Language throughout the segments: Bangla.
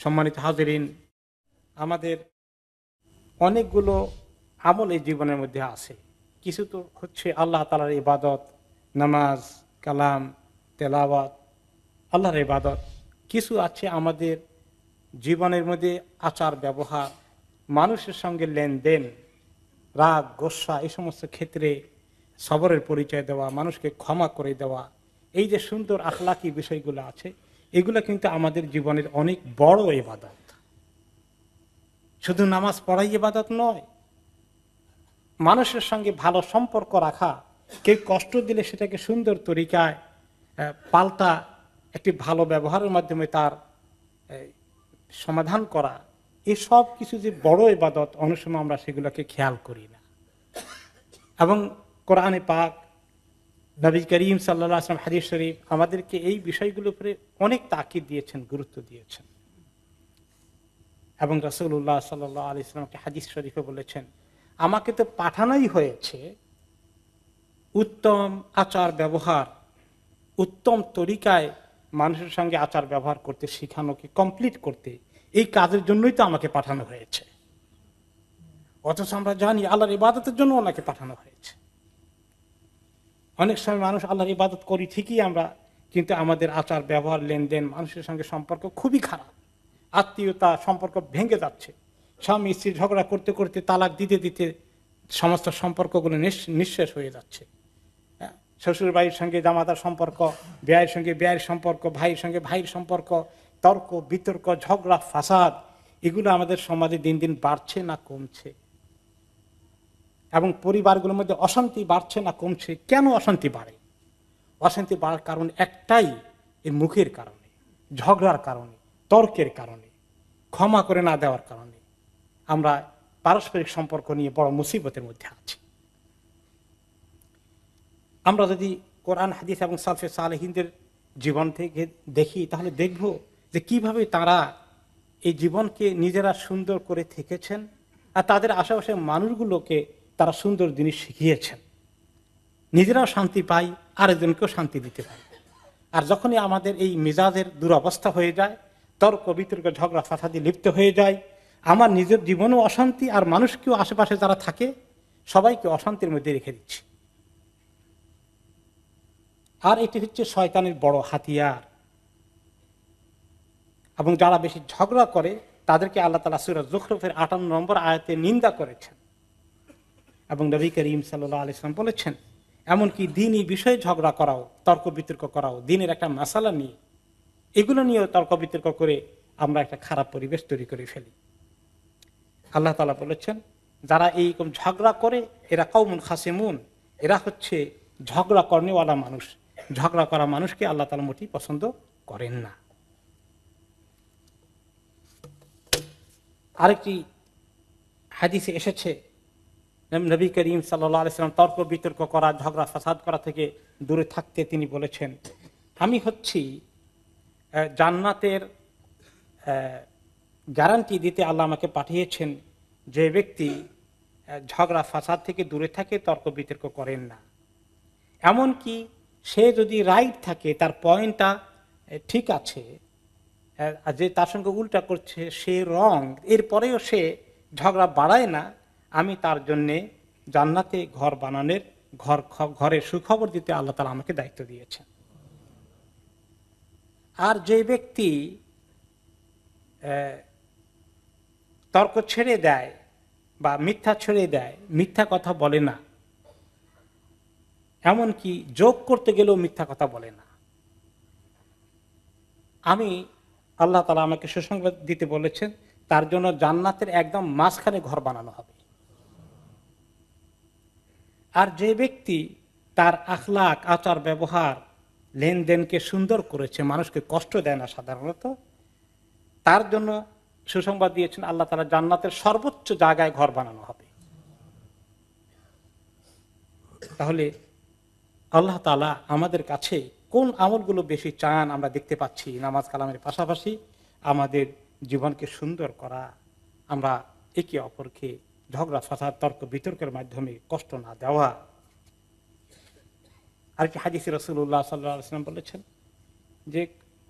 সম্মানিত হাজিরিন, আমাদের অনেকগুলো আমল এই জীবনের মধ্যে আছে। কিছু তো হচ্ছে আল্লাহ তাআলার ইবাদত, নামাজ, কালাম, তেলাওয়াত, আল্লাহর ইবাদত। কিছু আছে আমাদের জীবনের মধ্যে আচার ব্যবহার, মানুষের সঙ্গে লেনদেন, রাগ গোসা, এই সমস্ত ক্ষেত্রে সবরের পরিচয় দেওয়া, মানুষকে ক্ষমা করে দেওয়া, এই যে সুন্দর আখলাকি বিষয়গুলো আছে, এগুলো কিন্তু আমাদের জীবনের অনেক বড় ইবাদত। শুধু নামাজ পড়াই ইবাদত নয়, মানুষের সঙ্গে ভালো সম্পর্ক রাখা, কেউ কষ্ট দিলে সেটাকে সুন্দর তরিকায় পাল্টা একটি ভালো ব্যবহারের মাধ্যমে তার সমাধান করা, এই সব কিছু যে বড় ইবাদত, অনেক সময় আমরা সেগুলোকে খেয়াল করি না। এবং কোরআনে পাক, নবী করিম সাল্লাল্লাহু আলাইহি ওয়াসাল্লাম হাদিস শরীফ আমাদেরকে এই বিষয়গুলোর উপরে অনেক তাকিদ দিয়েছেন, গুরুত্ব দিয়েছেন। এবং রাসূলুল্লাহ সাল্লাল্লাহু আলাইহি ওয়াসাল্লাম হাদিস শরীফে বলেছেন, আমাকে তো পাঠানোই হয়েছে উত্তম আচার ব্যবহার, উত্তম তরিকায় মানুষের সঙ্গে আচার ব্যবহার করতে শেখানোকে, কমপ্লিট করতে, এই কাজের জন্যই তো আমাকে পাঠানো হয়েছে। অথচ আমরা জানি আল্লাহর ইবাদতের জন্য ওনাকে পাঠানো হয়েছে। অনেক সময় মানুষ আল্লাহর ইবাদত করি ঠিকই আমরা, কিন্তু আমাদের আচার ব্যবহার, লেনদেন, মানুষের সঙ্গে সম্পর্ক খুবই খারাপ। আত্মীয়তা সম্পর্ক ভেঙে যাচ্ছে। স্বামী স্ত্রী ঝগড়া করতে করতে, তালাক দিতে দিতে সমস্ত সম্পর্কগুলো নিঃশেষ হয়ে যাচ্ছে। শ্বশুর বাড়ির সঙ্গে জামাতার সম্পর্ক, ভাইয়ের সঙ্গে ভাইয়ের সম্পর্ক, ভাইয়ের সঙ্গে ভাইয়ের সম্পর্ক, তর্ক বিতর্ক, ঝগড়া ফাসাদ, এগুলো আমাদের সমাজে দিন দিন বাড়ছে না কমছে? এবং পরিবারগুলোর মধ্যে অশান্তি বাড়ছে না কমছে? কেন অশান্তি বাড়ে? অশান্তি বাড়ার কারণ একটাই, এই মুখের কারণে, ঝগড়ার কারণে, তর্কের কারণে, ক্ষমা করে না দেওয়ার কারণে আমরা পারস্পরিক সম্পর্ক নিয়ে বড় মুসিবতের মধ্যে আছি। আমরা যদি কোরআন হাদিস এবং সালফে সালেহিনদের জীবন থেকে দেখি, তাহলে দেখব যে কিভাবে তারা এই জীবনকে নিজেরা সুন্দর করে থেকেছেন, আর তাদের আশেপাশে মানুষগুলোকে তারা সুন্দর জিনিস শিখিয়েছেন। নিজেরাও শান্তি পাই, আরেকজনকেও শান্তি দিতে পারি। আর যখনই আমাদের এই মেজাজের দুরবস্থা হয়ে যায়, তর্ক বিতর্ক, ঝগড়া ফাসাদে লিপ্ত হয়ে যায়, আমার নিজের জীবনেও অশান্তি, আর মানুষকেও, আশেপাশে যারা থাকে সবাইকে অশান্তির মধ্যে রেখে দিচ্ছি। আর এটি হচ্ছে শয়তানের বড় হাতিয়ার। এবং যারা বেশি ঝগড়া করে তাদেরকে আল্লাহ তাআলা সূরা যুখরুফের 58 নম্বর আয়াতে নিন্দা করেছেন। এবং নবী করিম সাল্লাল্লাহু আলাইহি ওয়াসাল্লাম বলেছেন, এমনকি দ্বীনি বিষয়ে ঝগড়া করাও, তর্ক বিতর্ক করাও, দ্বীনের একটা মাসালা নিয়ে, এগুলো নিয়েও তর্ক বিতর্ক করে আমরা একটা খারাপ পরিবেশ তৈরি করে ফেলি। আল্লাহ তাআলা বলেছেন, যারা এইরকম ঝগড়া করে এরা কওমুন খাসিমুন, এরা হচ্ছে ঝগড়া করেওয়ালা মানুষ। ঝগড়া করা মানুষকে আল্লাহ তাআলা মোটেই পছন্দ করেন না। আরেকটি হাদিসে এসেছে, নবী করিম সাল্লাল্লাহু আলাইহি ওয়াসাল্লাম তর্ক বিতর্ক করা, ঝগড়া ফাসাদ করা থেকে দূরে থাকতে তিনি বলেছেন, আমি হচ্ছি জান্নাতের গ্যারান্টি দিতে আল্লাহ আমাকে পাঠিয়েছেন, যে ব্যক্তি ঝগড়া ফাসাদ থেকে দূরে থাকে, তর্ক বিতর্ক করেন না। এমনকি সে যদি রাইট থাকে, তার পয়েন্টটা ঠিক আছে, যে তার সঙ্গে উল্টা করছে সে রং, এরপরেও সে ঝগড়া বাড়ায় না, আমি তার জন্যে জান্নাতে ঘর বানানোর, ঘরের সুখবর দিতে আল্লাহ তাআলা আমাকে দায়িত্ব দিয়েছেন। আর যে ব্যক্তি তর্ক ছেড়ে দেয় বা মিথ্যা ছেড়ে দেয়, মিথ্যা কথা বলে না, এমনকি যোগ করতে গেলেও মিথ্যা কথা বলে না, আমি আল্লাহ তাআলা আমাকে সুসংবাদ দিতে বলেছেন, তার জন্য জান্নাতের একদম মাঝখানে ঘর বানানো হবে। আর যে ব্যক্তি তার আখলাক, আচার ব্যবহার, লেনদেনকে সুন্দর করেছে, মানুষকে কষ্ট দেয় না সাধারণত, তার জন্য সুসংবাদ দিয়েছেন আল্লাহ তাআলা, জান্নাতের সর্বোচ্চ জায়গায় ঘর বানানো হবে। তাহলে আল্লাহ তাআলা আমাদের কাছে কোন আমলগুলো বেশি চান আমরা দেখতে পাচ্ছি। নামাজ কালামের পাশাপাশি আমাদের জীবনকে সুন্দর করা, আমরা একে অপরকে ঝগড়া ফাসাদ, তর্ক বিতর্কের মাধ্যমে কষ্ট না দেওয়া। আরেকটি হাদিসে রাসূলুল্লাহ সাল্লাল্লাহু আলাইহি ওয়াসাল্লাম বলেছেন যে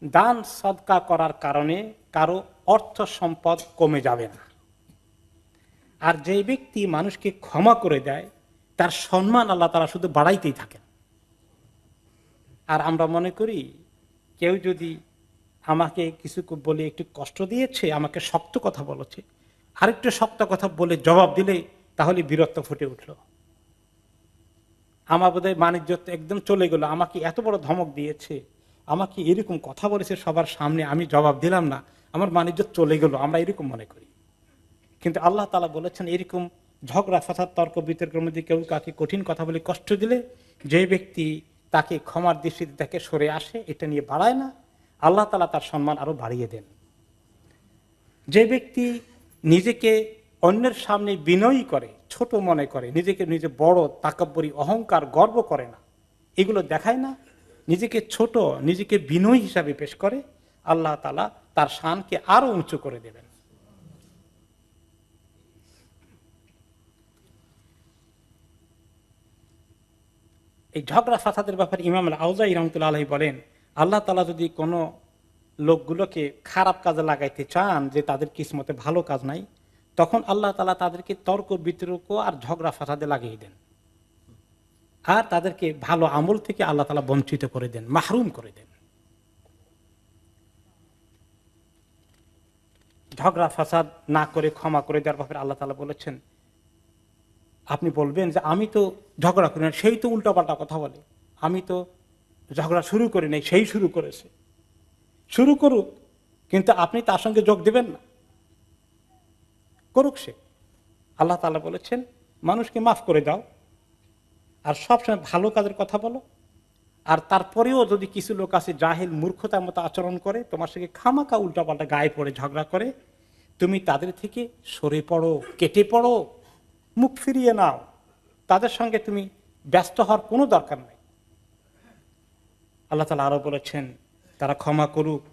দান সদকা করার কারণে কারো অর্থ সম্পদ কমে যাবে না। আর যে ব্যক্তি মানুষকে ক্ষমা করে দেয় তার সম্মান আল্লাহ তাআলা শুধু বাড়াইতেই থাকেন। আর আমরা মনে করি কেউ যদি আমাকে কিছু বলে একটু কষ্ট দিয়েছে, আমাকে শক্ত কথা বলেছে, আরেকটু শক্ত কথা বলে জবাব দিলে তাহলে বীরত্ব ফুটে উঠল। আমার বোধহয় বাণিজ্য একদম চলে গেল, আমাকে এত বড় ধমক দিয়েছে, আমাকে এরকম কথা বলেছে সবার সামনে, আমি জবাব দিলাম না, আমার বাণিজ্য চলে গেল, আমরা এরকম মনে করি। কিন্তু আল্লাহ তাআলা বলেছেন এরকম ঝগড়া ফাসাদ তর্ক বিতর্কের মধ্যে কেউ কাকে কঠিন কথা বলে কষ্ট দিলে যে ব্যক্তি তাকে ক্ষমার দৃষ্টিতে তাকে সরে আসে, এটা নিয়ে বাড়ায় না, আল্লাহ তাআলা তার সম্মান আরো বাড়িয়ে দেন। যে ব্যক্তি নিজেকে অন্যের সামনে বিনয়ী করে, ছোট মনে করে, নিজেকে নিজে বড় তাকাব্বরি অহংকার গর্ব করে না, এগুলো দেখায় না, নিজেকে ছোট নিজেকে বিনয়ী হিসাবে পেশ করে, আল্লাহ তাআলা তার শানকে আরো উঁচু করে দেবেন। এই ঝগড়া ফাসাদের ব্যাপারে ইমাম আল-আউজাই রাহমাতুল্লাহ আলাইহি বলেন, আল্লাহ তাআলা যদি কোনো লোকগুলোকে খারাপ কাজে লাগাইতে চান, যে তাদের কিসমতে ভালো কাজ নাই, তখন আল্লাহ তাআলা তাদেরকে তর্ক বিতর্ক আর ঝগড়া ফাসাদে লাগিয়ে দেন, আর তাদেরকে ভালো আমল থেকে আল্লাহ তাআলা বঞ্চিত করে দেন, মাহরুম করে দেন। ঝগড়া ফাসাদ না করে ক্ষমা করে দেওয়ার ব্যাপারে আল্লাহ তাআলা বলেছেন, আপনি বলবেন যে আমি তো ঝগড়া করি না, সেই তো উল্টাপাল্টা কথা বলে, আমি তো ঝগড়া শুরু করি নাই, সেই শুরু করেছে। শুরু করুক, কিন্তু আপনি তার সঙ্গে যোগ দেবেন না, করুক সে। আল্লাহ তাআলা বলেছেন মানুষকে মাফ করে দাও, আর সবসময় ভালো কাজের কথা বলো। আর তারপরেও যদি কিছু লোক আছে জাহেল মূর্খতার মতো আচরণ করে, তোমার সঙ্গে খামাকা উল্টাপাল্টা গায়ে পড়ে ঝগড়া করে, তুমি তাদের থেকে সরে পড়ো, কেটে পড়ো, মুখ ফিরিয়ে নাও, তাদের সঙ্গে তুমি ব্যস্ত হওয়ার কোনো দরকার নেই। আল্লাহ তাআলা আরো বলেছেন তারা ক্ষমা করুক,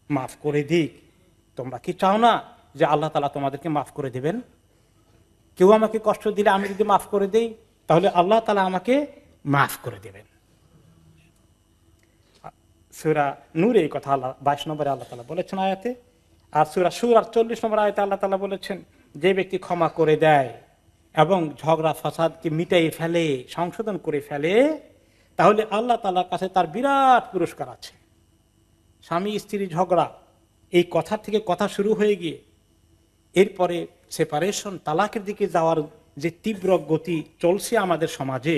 মাফ করে দিক। তোমরা কি চাও না যে আল্লাহ তাআলা তোমাদেরকে মাফ করে দেবেন? কেউ আমাকে কষ্ট দিলে আমি যদি মাফ করে দেই, তাহলে আল্লাহ তাআলা আমাকে মাফ করে দেবেন। সূরা নূরে এই কথা আল্লাহ 22 নম্বরে আল্লাহ তাআলা বলেছেন আয়াতে। আর সূরা সূরার 40 নম্বর আয়াতে আল্লাহ তাআলা বলেছেন যে ব্যক্তি ক্ষমা করে দেয় এবং ঝগড়া ফাসাদকে মিটাই ফেলে, সংশোধন করে ফেলে, তাহলে আল্লাহ তাআলার কাছে তার বিরাট পুরস্কার আছে। স্বামী স্ত্রী ঝগড়া, এই কথা থেকে কথা শুরু হয়ে গিয়ে এরপরে সেপারেশন, তালাকের দিকে যাওয়ার যে তীব্র গতি চলছে আমাদের সমাজে,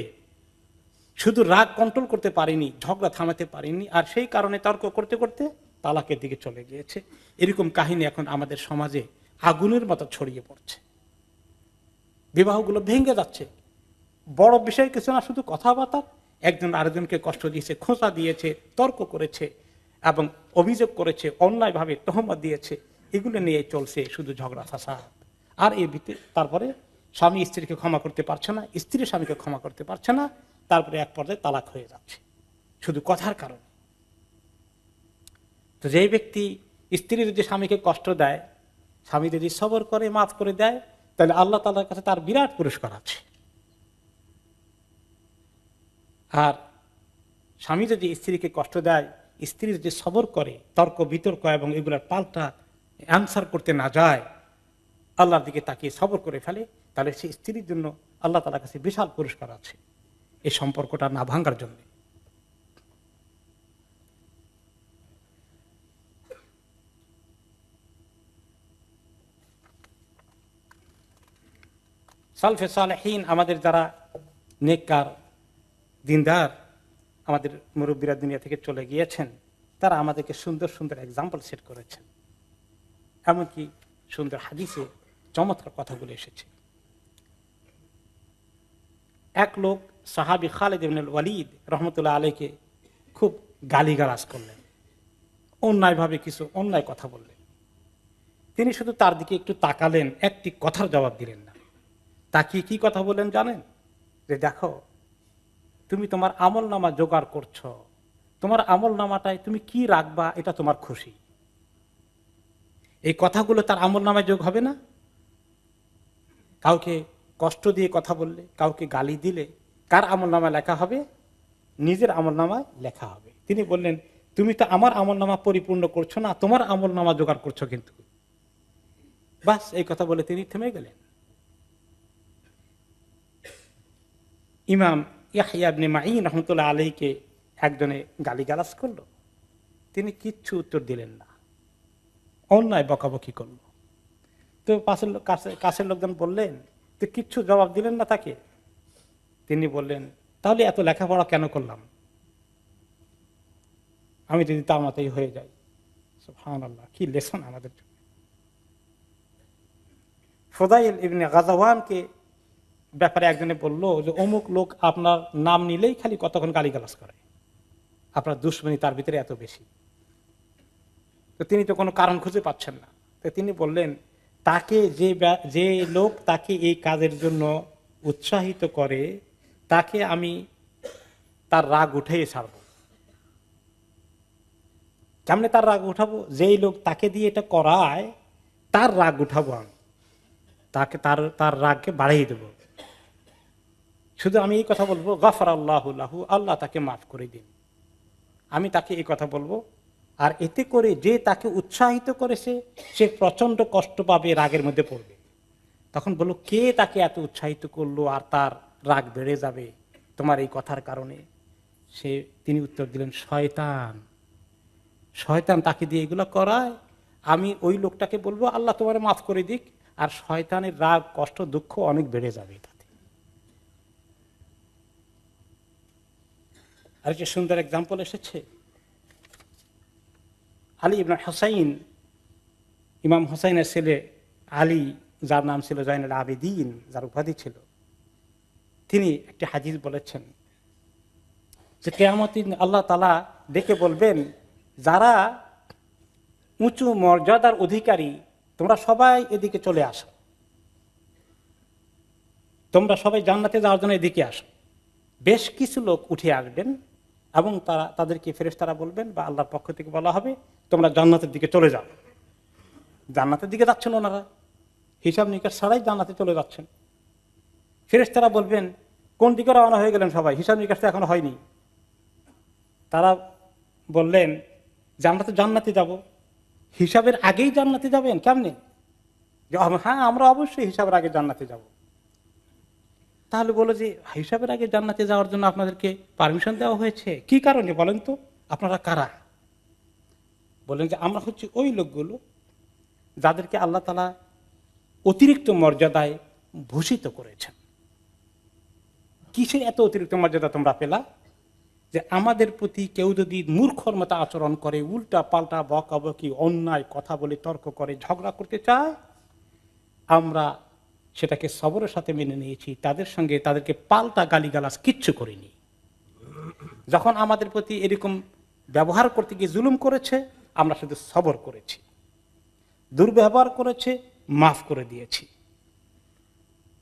শুধু রাগ কন্ট্রোল করতে পারিনি, ঝগড়া থামাতে পারিনি, আর সেই কারণে তর্ক করতে করতে তালাকের দিকে চলে গিয়েছে। এরকম কাহিনী এখন আমাদের সমাজে আগুনের মতো ছড়িয়ে পড়ছে, বিবাহগুলো ভেঙে যাচ্ছে। বড় বিষয় কিছু না, শুধু কথাবার্তা, একজন আরেকজনকে কষ্ট দিয়েছে, খোঁচা দিয়েছে, তর্ক করেছে এবং অভিযোগ করেছে, অন্যায়ভাবে তহমত দিয়েছে, এগুলো নিয়ে চলছে শুধু ঝগড়া ফাসাদ। আর এই তারপরে স্বামী স্ত্রীকে ক্ষমা করতে পারছে না, স্ত্রী স্বামীকে ক্ষমা করতে পারছে না, তারপরে এক পর্যায়ে তালাক হয়ে যাচ্ছে শুধু কথার কারণে। তো যে ব্যক্তি স্ত্রী যদি স্বামীকে কষ্ট দেয়, স্বামী যদি সবর করে মাফ করে দেয়, তাহলে আল্লাহ তাআলার কাছে তার বিরাট পুরস্কার আছে। আর স্বামী যদি স্ত্রীকে কষ্ট দেয়, স্ত্রী যদি সবর করে, তর্ক বিতর্ক এবং এগুলার পাল্টা অ্যান্সার করতে না যায়, আল্লাহর দিকে তাকিয়ে সবর করে ফেলে, তাহলে সেই স্ত্রীর জন্য আল্লাহ তাআলার কাছে বিশাল পুরস্কার আছে এই সম্পর্কটা না ভাঙার জন্য। সালফে সালেহীন, আমাদের যারা নেককার দিনদার, আমাদের মুরব্বীরা দুনিয়া থেকে চলে গিয়েছেন, তারা আমাদেরকে সুন্দর সুন্দর এক্সাম্পল সেট করেছেন। এমনকি সুন্দর হাদিসে চমৎকার কথাগুলো এসেছে। এক লোক সাহাবী খালিদ ইবনে ওয়ালিদ রাহমাতুল্লাহ আলাইহিকে খুব গালিগালাজ করলেন, অন্যায়ভাবে কিছু অন্যায় কথা বললেন। তিনি শুধু তার দিকে একটু তাকালেন, একটি কথার জবাব দিলেন না। তাকিয়ে কি কথা বললেন জানেন? যে দেখো, তুমি তোমার আমল নামা জোগাড় করছো, তোমার আমল নামাটায় তুমি কি রাখবা এটা তোমার খুশি। এই কথাগুলো তার আমল নামায় যোগ হবে না। কাউকে কষ্ট দিয়ে কথা বললে, কাউকে গালি দিলে কার আমল নামায় লেখা হবে? নিজের আমল নামায় লেখা হবে। তিনি বললেন তুমি তো আমার আমল নামা পরিপূর্ণ করছো না, তোমার আমল নামা জোগাড় করছো কিন্তু। বাস এই কথা বলে তিনি থেমে গেলেন। ইমাম ইয়াহইয়া ইবনে মাঈন রাহমাতুল্লাহ আলাইহিকে একজনে গালিগালাজ করলো, তিনি কিচ্ছু উত্তর দিলেন না, অন্যায় বকাবকি করলো। তো কাছের লোকজন বললেন, তো কিচ্ছু জবাব দিলেন না তাকে। তিনি বললেন, তাহলে এত লেখাপড়া কেন করলাম, আমি যদি তার মতোই হয়ে যাই। সুবহানাল্লাহ, কি লেসন আমাদের জন্য। ফুদাইল ইবনে গাযাওয়ানকে ব্যাপারে একজনে বলল যে অমুক লোক আপনার নাম নিলেই খালি কতক্ষণ গালিগালাজ করে, আপনার দুশমনী তার ভিতরে এত বেশি। তো তিনি তো কোনো কারণ খুঁজে পাচ্ছেন না। তো তিনি বললেন, তাকে যে লোক তাকে এই কাজের জন্য উৎসাহিত করে, তাকে আমি তার রাগ উঠিয়ে ছাড়ব। কেমনে তার রাগ উঠাবো? যেই লোক তাকে দিয়ে এটা করায় তার রাগ উঠাবো আমি, তাকে তার রাগকে বাড়িয়ে দেব। শুধু আমি এই কথা বলবো, গফারাল্লাহু লাহু, আল্লাহ তাকে মাফ করে দিন, আমি তাকে এই কথা বলবো। আর এতে করে যে তাকে উৎসাহিত করেছে সে প্রচন্ড কষ্ট পাবে, রাগের মধ্যে পড়বে। তখন বললো, কে তাকে এত উৎসাহিত করলো আর তার রাগ বেড়ে যাবে তোমার এই কথার কারণে? তিনি উত্তর দিলেন, শয়তান। শয়তান তাকে দিয়ে এগুলো করায়, আমি ওই লোকটাকে বলবো আল্লাহ তোমার মাফ করে দিক, আর শয়তানের রাগ কষ্ট দুঃখ অনেক বেড়ে যাবে তাতে। আর যে সুন্দর এক্সাম্পল এসেছে, আলী ইবনে হুসাইন, ইমাম হুসাইনের ছেলে আলী, যার নাম ছিল জয়নুল আবেদিন, যার উপাধি ছিল, তিনি একটি হাদিস বলেছেন যে কিয়ামতের দিন আল্লাহ তাআলা ডেকে বলবেন, যারা উঁচু মর্যাদার অধিকারী তোমরা সবাই এদিকে চলে আসো, তোমরা সবাই জান্নাতে যাওয়ার জন্য এদিকে আসো। বেশ কিছু লোক উঠে আসবেন এবং তাদেরকে ফেরেশতারা বলবেন বা আল্লাহর পক্ষ থেকে বলা হবে, তোমরা জান্নাতের দিকে চলে যাও। জান্নাতের দিকে যাচ্ছেন ওনারা, হিসাব নিকাশ ছাড়াই জান্নাতে চলে যাচ্ছেন। ফেরেশতারা বলবেন, কোন দিকে রওনা হয়ে গেলেন সবাই, হিসাব নিকাশ তো এখনো হয়নি। তারা বললেন, জান্নাতে যাব। হিসাবের আগেই জান্নাতে যাবেন? কেমনে? হ্যাঁ, আমরা অবশ্যই হিসাবের আগে জান্নাতে যাব। তাহলে বলো যে হিসাবের আগে জান্নাতে যাওয়ার জন্য আপনাদেরকে পারমিশন দেওয়া হয়েছে, কি কারণে বলেন তো, আপনারা কারা? বলেন যে আমরা হচ্ছে ওই লোকগুলো যাদেরকে আল্লাহ তাআলা অতিরিক্ত মর্যাদায় ভূষিত করেছেন। কিসের এত অতিরিক্ত মর্যাদা তোমরা পেলা? যে আমাদের প্রতি কেউ যদি মূর্খর মতো আচরণ করে, উল্টা পাল্টা বকাবকি, অন্যায় কথা বলে, তর্ক করে, ঝগড়া করতে চায়, আমরা সেটাকে সবরের সাথে মেনে নিয়েছি, তাদেরকে পাল্টা গালিগালাজ কিচ্ছু করিনি। যখন আমাদের প্রতি এরকম ব্যবহার করতে গিয়ে জুলুম করেছে, আমরা শুধু সবর করেছি, দুর্ব্যবহার করেছে, মাফ করে দিয়েছি।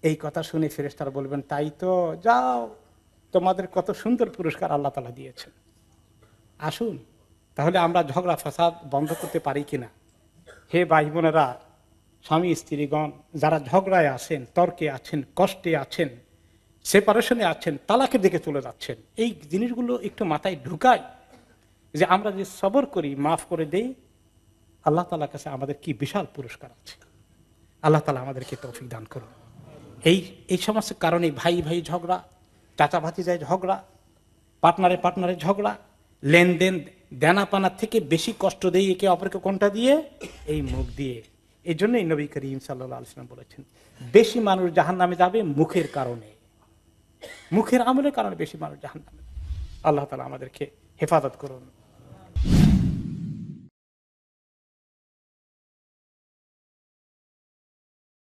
এই কথা শুনে ফেরেশতারা বলবেন, তাই তো, যাও, তোমাদের কত সুন্দর পুরস্কার আল্লাহ তাআলা দিয়েছেন। আসুন তাহলে আমরা ঝগড়া ফাসাদ বন্ধ করতে পারি কিনা। হে ভাই বোনেরা, স্বামী স্ত্রীগণ যারা ঝগড়ায় আছেন, তর্কে আছেন, কষ্টে আছেন, সেপারেশনে আছেন, তালাকের দিকে চলে যাচ্ছেন, এই জিনিসগুলো একটু মাথায় ঢুকাই যে আমরা যে সবর করি, মাফ করে দেই, আল্লাহ তাআলার কাছে আমাদের কি বিশাল পুরস্কার আছে। আল্লাহ তাআলা আমাদেরকে তৌফিক দান করুন। এই সমস্ত কারণে ভাই ভাই ঝগড়া, চাচা ভাতিজায় ঝগড়া, পার্টনারে ঝগড়া, লেনদেন দেনা পানার থেকে বেশি কষ্ট দেয় একে অপরকে কোনটা দিয়ে? এই মুখ দিয়ে। এই জন্যই নবী করিম সাল্লাল্লাহু আলাইহি ওয়াসাল্লাম বলেছেন, বেশি মানুষ জাহান্নামে যাবে মুখের কারণে, মুখের আমলের কারণে বেশি মানুষ জাহান্নামে। আল্লাহ তাআলা আমাদেরকে হেফাজত করুন।